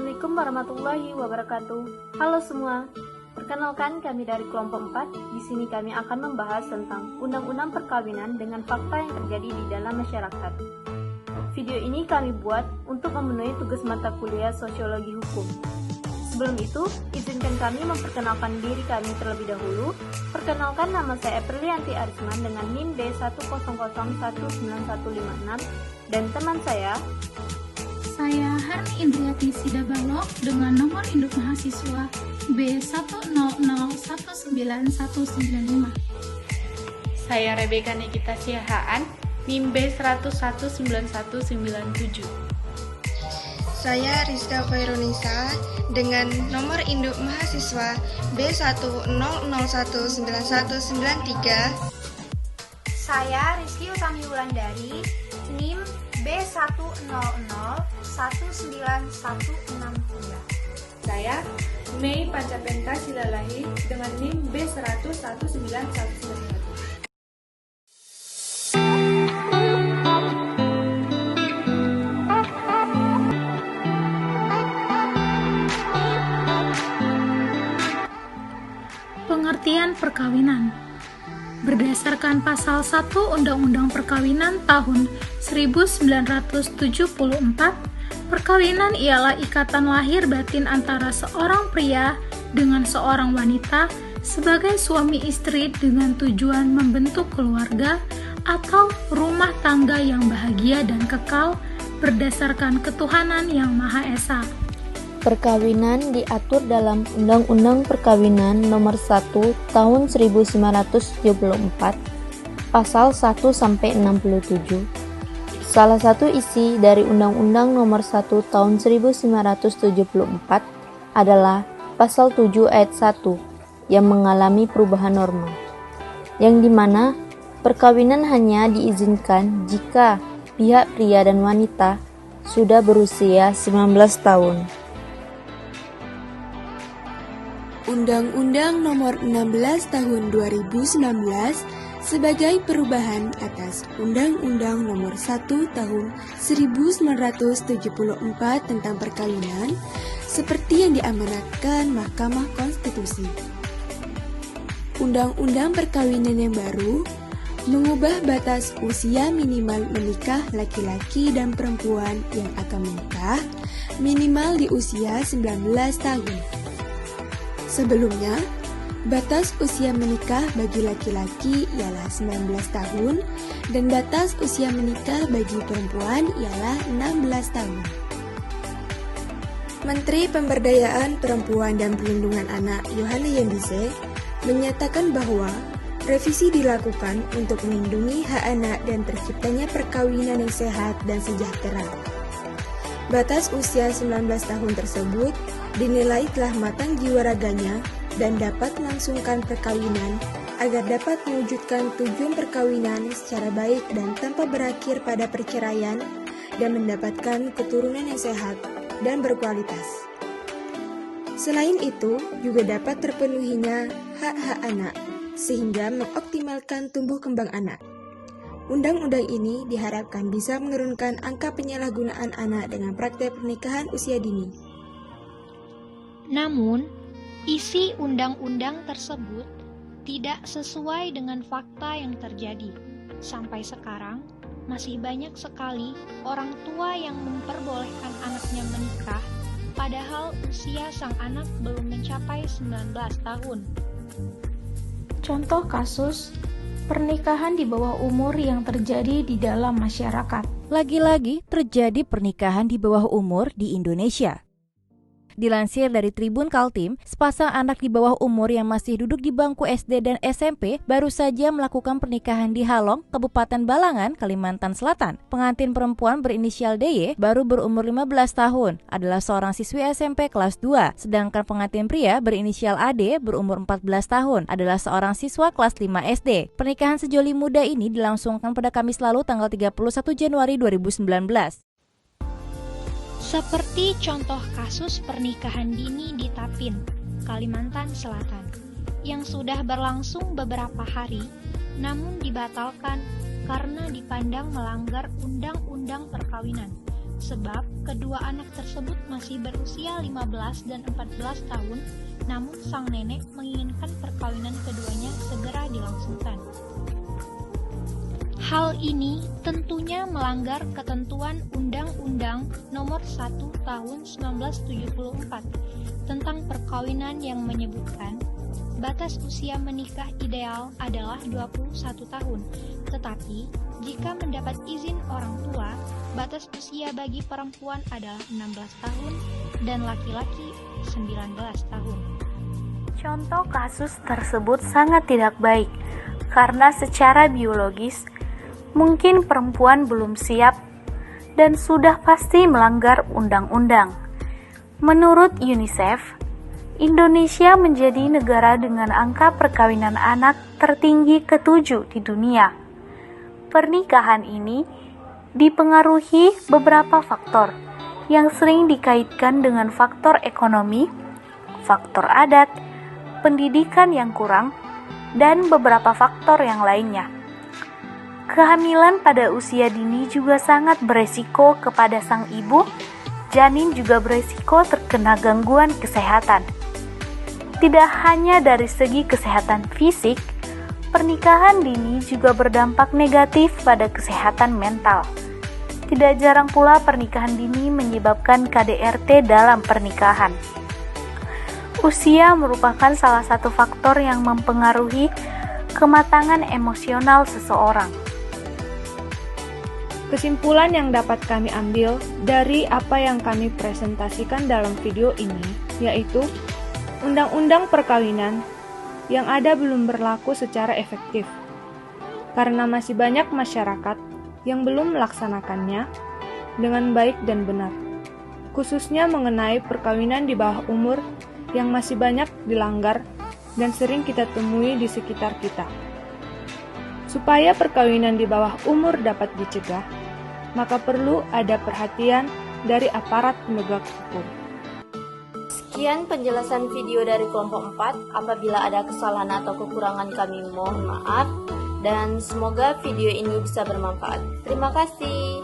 Assalamualaikum warahmatullahi wabarakatuh. Halo semua. Perkenalkan, kami dari kelompok 4. Di sini kami akan membahas tentang undang-undang perkawinan dengan fakta yang terjadi di dalam masyarakat. Video ini kami buat untuk memenuhi tugas mata kuliah Sosiologi Hukum. Sebelum itu, izinkan kami memperkenalkan diri kami terlebih dahulu. Perkenalkan, nama saya Aprilianti Arisman dengan NIM B100191156 dan teman saya Saya Harni Indriati Sidabalok dengan nomor induk mahasiswa B100191195. Saya Rebeka Nikita Siahaan, NIM B1019197. Saya Rizka Khairunisa dengan nomor induk mahasiswa B100191193. Saya Rizky Utami Wulandari, NIM B100191163. Saya Mei Pancapenta Silalahi dengan NIM B100191191. Pengertian perkawinan. Berdasarkan pasal 1 Undang-Undang Perkawinan tahun 1974, perkawinan ialah ikatan lahir batin antara seorang pria dengan seorang wanita sebagai suami istri dengan tujuan membentuk keluarga atau rumah tangga yang bahagia dan kekal berdasarkan ketuhanan yang Maha Esa. Perkawinan diatur dalam Undang-Undang Perkawinan Nomor 1 Tahun 1974, Pasal 1-67. Salah satu isi dari Undang-Undang Nomor 1 Tahun 1974 adalah Pasal 7 Ayat 1 yang mengalami perubahan norma, yang dimana perkawinan hanya diizinkan jika pihak pria dan wanita sudah berusia 19 tahun. Undang-Undang Nomor 16 Tahun 2019 sebagai perubahan atas Undang-Undang Nomor 1 Tahun 1974 tentang perkawinan seperti yang diamanatkan Mahkamah Konstitusi. Undang-Undang perkawinan yang baru mengubah batas usia minimal menikah laki-laki dan perempuan yang akan menikah minimal di usia 19 tahun. Sebelumnya, batas usia menikah bagi laki-laki ialah 19 tahun dan batas usia menikah bagi perempuan ialah 16 tahun. Menteri Pemberdayaan Perempuan dan Perlindungan Anak Yohana Yembise menyatakan bahwa revisi dilakukan untuk melindungi hak anak dan terciptanya perkawinan yang sehat dan sejahtera. Batas usia 19 tahun tersebut dinilai telah matang jiwa raganya dan dapat melangsungkan perkawinan agar dapat mewujudkan tujuan perkawinan secara baik dan tanpa berakhir pada perceraian dan mendapatkan keturunan yang sehat dan berkualitas. Selain itu, juga dapat terpenuhinya hak-hak anak sehingga mengoptimalkan tumbuh kembang anak. Undang-undang ini diharapkan bisa menurunkan angka penyalahgunaan anak dengan praktek pernikahan usia dini. Namun, isi undang-undang tersebut tidak sesuai dengan fakta yang terjadi. Sampai sekarang, masih banyak sekali orang tua yang memperbolehkan anaknya menikah, padahal usia sang anak belum mencapai 19 tahun. Contoh kasus pernikahan di bawah umur yang terjadi di dalam masyarakat. Lagi-lagi terjadi pernikahan di bawah umur di Indonesia. Dilansir dari Tribun Kaltim, sepasang anak di bawah umur yang masih duduk di bangku SD dan SMP baru saja melakukan pernikahan di Halong, Kabupaten Balangan, Kalimantan Selatan. Pengantin perempuan berinisial DY baru berumur 15 tahun, adalah seorang siswi SMP kelas 2, sedangkan pengantin pria berinisial AD berumur 14 tahun, adalah seorang siswa kelas 5 SD. Pernikahan sejoli muda ini dilangsungkan pada Kamis lalu tanggal 31 Januari 2019. Seperti contoh kasus pernikahan dini di Tapin, Kalimantan Selatan, yang sudah berlangsung beberapa hari, namun dibatalkan karena dipandang melanggar Undang-Undang Perkawinan. sebab kedua anak tersebut masih berusia 15 dan 14 tahun, namun sang nenek menginginkan perkawinan keduanya segera dilangsungkan. Hal ini tentunya melanggar ketentuan Undang-Undang Nomor 1 Tahun 1974 tentang perkawinan yang menyebutkan batas usia menikah ideal adalah 21 tahun, tetapi jika mendapat izin orang tua, batas usia bagi perempuan adalah 16 tahun dan laki-laki 19 tahun. Contoh kasus tersebut sangat tidak baik, karena secara biologis, mungkin perempuan belum siap dan sudah pasti melanggar undang-undang. Menurut UNICEF, Indonesia menjadi negara dengan angka perkawinan anak tertinggi ke-7 di dunia. Pernikahan ini dipengaruhi beberapa faktor yang sering dikaitkan dengan faktor ekonomi, faktor adat, pendidikan yang kurang, dan beberapa faktor yang lainnya. Kehamilan pada usia dini juga sangat beresiko kepada sang ibu. Janin juga beresiko terkena gangguan kesehatan. Tidak hanya dari segi kesehatan fisik, pernikahan dini juga berdampak negatif pada kesehatan mental. Tidak jarang pula pernikahan dini menyebabkan KDRT dalam pernikahan. Usia merupakan salah satu faktor yang mempengaruhi kematangan emosional seseorang. Kesimpulan yang dapat kami ambil dari apa yang kami presentasikan dalam video ini, yaitu Undang-Undang Perkawinan yang ada belum berlaku secara efektif, karena masih banyak masyarakat yang belum melaksanakannya dengan baik dan benar, khususnya mengenai perkawinan di bawah umur yang masih banyak dilanggar dan sering kita temui di sekitar kita. Supaya perkawinan di bawah umur dapat dicegah, maka perlu ada perhatian dari aparat penegak hukum. Sekian penjelasan video dari kelompok 4. Apabila ada kesalahan atau kekurangan kami mohon maaf, dan semoga video ini bisa bermanfaat. Terima kasih.